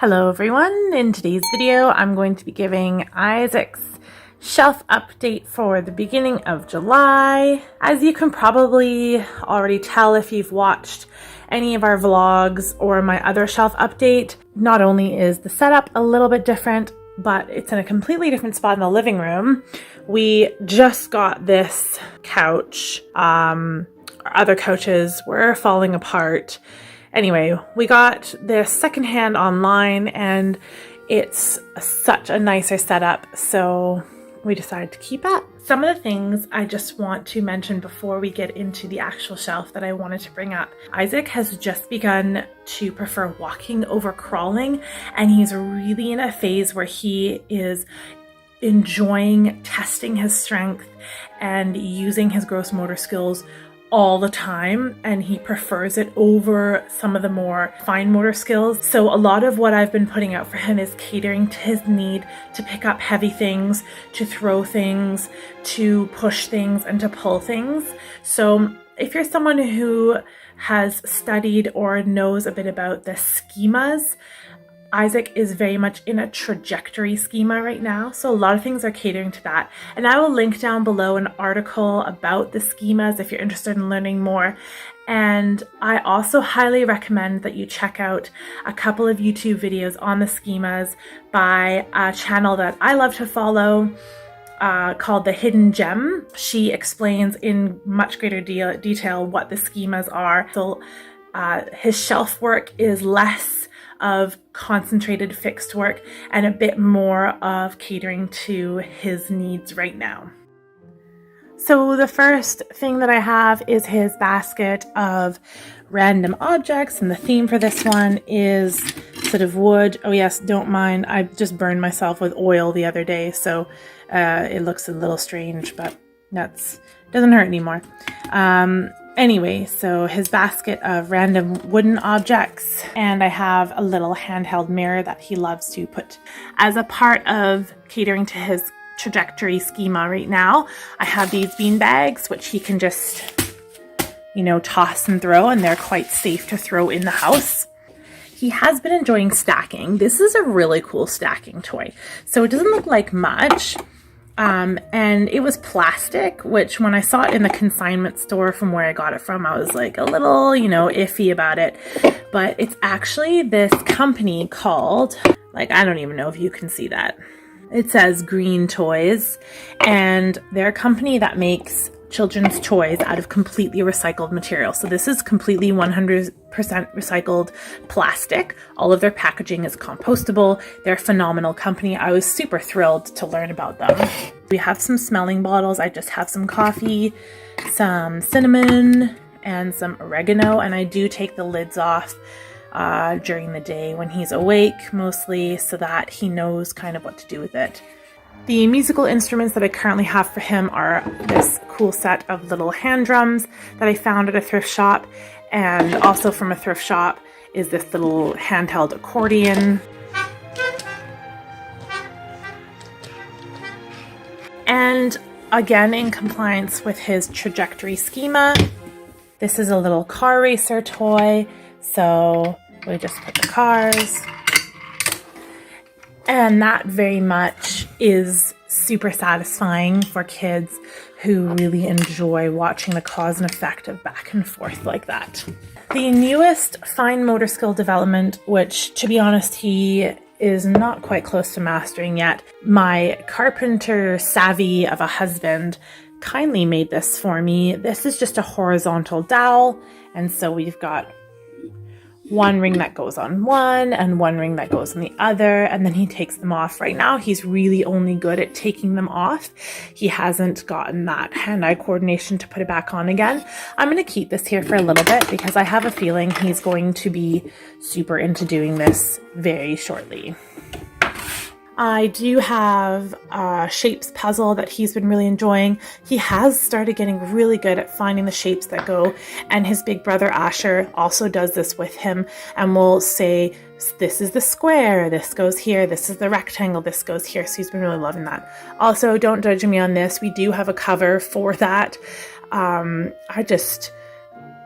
Hello everyone, in today's video I'm going to be giving Isaac's shelf update for the beginning of July. As you can probably already tell if you've watched any of our vlogs or my other shelf update, not only is the setup a little bit different, but it's in a completely different spot in the living room. We just got this couch. Our other couches were falling apart. Anyway, we got this secondhand online and it's such a nicer setup, so we decided to keep it. Some of the things I just want to mention before we get into the actual shelf that I wanted to bring up. Isaac has just begun to prefer walking over crawling, and he's really in a phase where he is enjoying testing his strength and using his gross motor skills all the time, and he prefers it over some of the more fine motor skills. So a lot of what I've been putting out for him is catering to his need to pick up heavy things, to throw things, to push things, and to pull things. So if you're someone who has studied or knows a bit about the schemas, Isaac is very much in a trajectory schema right now, so a lot of things are catering to that. And I will link down below an article about the schemas if you're interested in learning more. And I also highly recommend that you check out a couple of YouTube videos on the schemas by a channel that I love to follow called The Hidden Gem. She explains in much greater detail what the schemas are. So his shelf work is less of concentrated fixed work and a bit more of catering to his needs right now. So the first thing that I have is his basket of random objects, and the theme for this one is sort of wood. Oh yes, don't mind, I just burned myself with oil the other day, so it looks a little strange, but doesn't hurt anymore. Anyway, so his basket of random wooden objects, and I have a little handheld mirror that he loves to put. As a part of catering to his trajectory schema right now, I have these bean bags, which he can just, toss and throw, and they're quite safe to throw in the house. He has been enjoying stacking. This is a really cool stacking toy. So it doesn't look like much. And it was plastic, which when I saw it in the consignment store from where I got it from, I was like a little, iffy about it. But it's actually this company called, I don't even know if you can see that. It says Green Toys, and they're a company that makes children's toys out of completely recycled material. So this is completely 100% recycled plastic. All of their packaging is compostable. They're a phenomenal company. I was super thrilled to learn about them. We have some smelling bottles. I just have some coffee, some cinnamon, and some oregano, and I do take the lids off during the day when he's awake, mostly so that he knows kind of what to do with it. The musical instruments that I currently have for him are this cool set of little hand drums that I found at a thrift shop, and also from a thrift shop is this little handheld accordion. And again, in compliance with his trajectory schema, this is a little car racer toy, so we just put the cars. And that very much is super satisfying for kids who really enjoy watching the cause and effect of back and forth like that. The newest fine motor skill development, which to be honest, he is not quite close to mastering yet. My carpenter savvy of a husband kindly made this for me. This is just a horizontal dowel, and so we've got one ring that goes on one and one ring that goes on the other, and then he takes them off. Right now, he's really only good at taking them off. He hasn't gotten that hand-eye coordination to put it back on again. I'm going to keep this here for a little bit because I have a feeling he's going to be super into doing this very shortly. I do have a shapes puzzle that he's been really enjoying. He has started getting really good at finding the shapes that go, and his big brother Asher also does this with him and will say, this is the square, this goes here, this is the rectangle, this goes here. So he's been really loving that. Also, don't judge me on this. We do have a cover for that. I just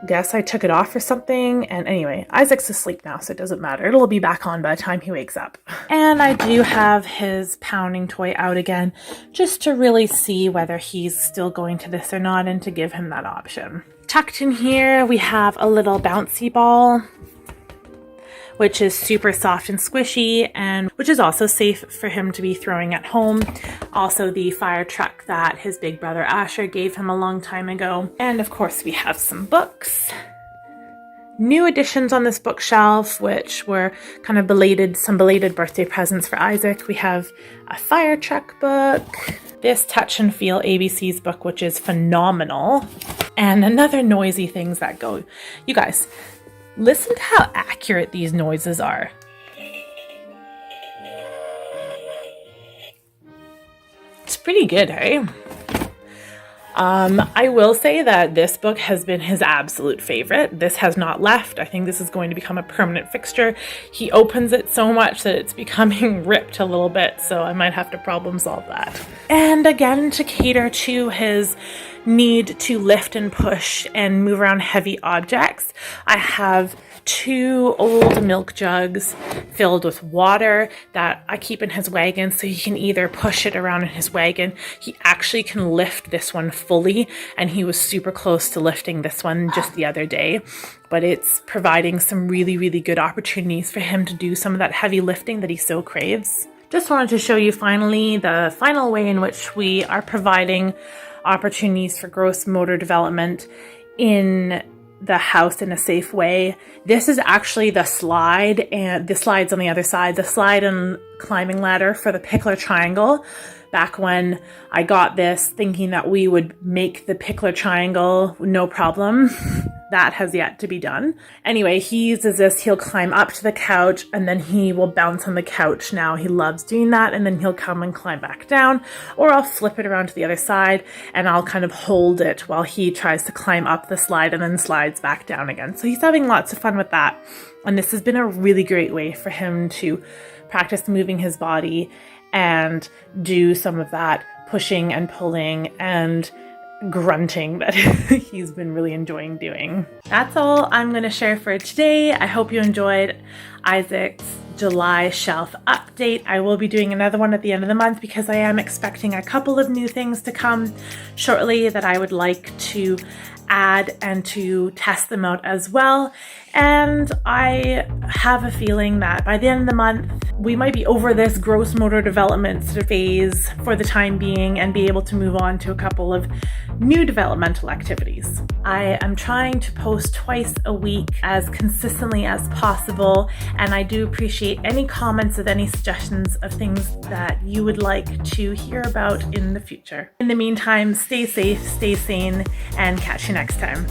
guess I took it off or something. And anyway, Isaac's asleep now, so it doesn't matter. It'll be back on by the time he wakes up. And I do have his pounding toy out again, just to really see whether he's still going to this or not, and to give him that option. Tucked in here, we have a little bouncy ball, which is super soft and squishy, and which is also safe for him to be throwing at home. Also the fire truck that his big brother Asher gave him a long time ago. And of course we have some books. New additions on this bookshelf, which were kind of some belated birthday presents for Isaac. We have a fire truck book, this Touch and Feel ABC's book, which is phenomenal, and another noisy things that go. You guys, listen to how accurate these noises are. It's pretty good, hey? I will say that this book has been his absolute favorite. This has not left. I think this is going to become a permanent fixture. He opens it so much that it's becoming ripped a little bit, so I might have to problem solve that. And again, to cater to his need to lift and push and move around heavy objects, I have 2 old milk jugs filled with water that I keep in his wagon, so he can either push it around in his wagon. He actually can lift this one fully, and he was super close to lifting this one just the other day, but it's providing some really, really good opportunities for him to do some of that heavy lifting that he so craves. Just wanted to show you finally the final way in which we are providing opportunities for gross motor development in the house in a safe way. This is actually the slide, and the slide's on the other side, the slide and climbing ladder for the pickler triangle. Back when I got this thinking that we would make the pickler triangle no problem. That has yet to be done. Anyway, he uses this, he'll climb up to the couch and then he will bounce on the couch. Now he loves doing that, and then he'll come and climb back down, or I'll flip it around to the other side and I'll kind of hold it while he tries to climb up the slide and then slides back down again. So he's having lots of fun with that. And this has been a really great way for him to practice moving his body and do some of that pushing and pulling and grunting that he's been really enjoying doing. That's all I'm going to share for today. I hope you enjoyed Isaac's July shelf update. I will be doing another one at the end of the month because I am expecting a couple of new things to come shortly that I would like to add and to test them out as well. And I have a feeling that by the end of the month, we might be over this gross motor development phase for the time being and be able to move on to a couple of new developmental activities. I am trying to post twice a week as consistently as possible, and I do appreciate any comments of any suggestions of things that you would like to hear about in the future. In the meantime, stay safe, stay sane, and catch you next time.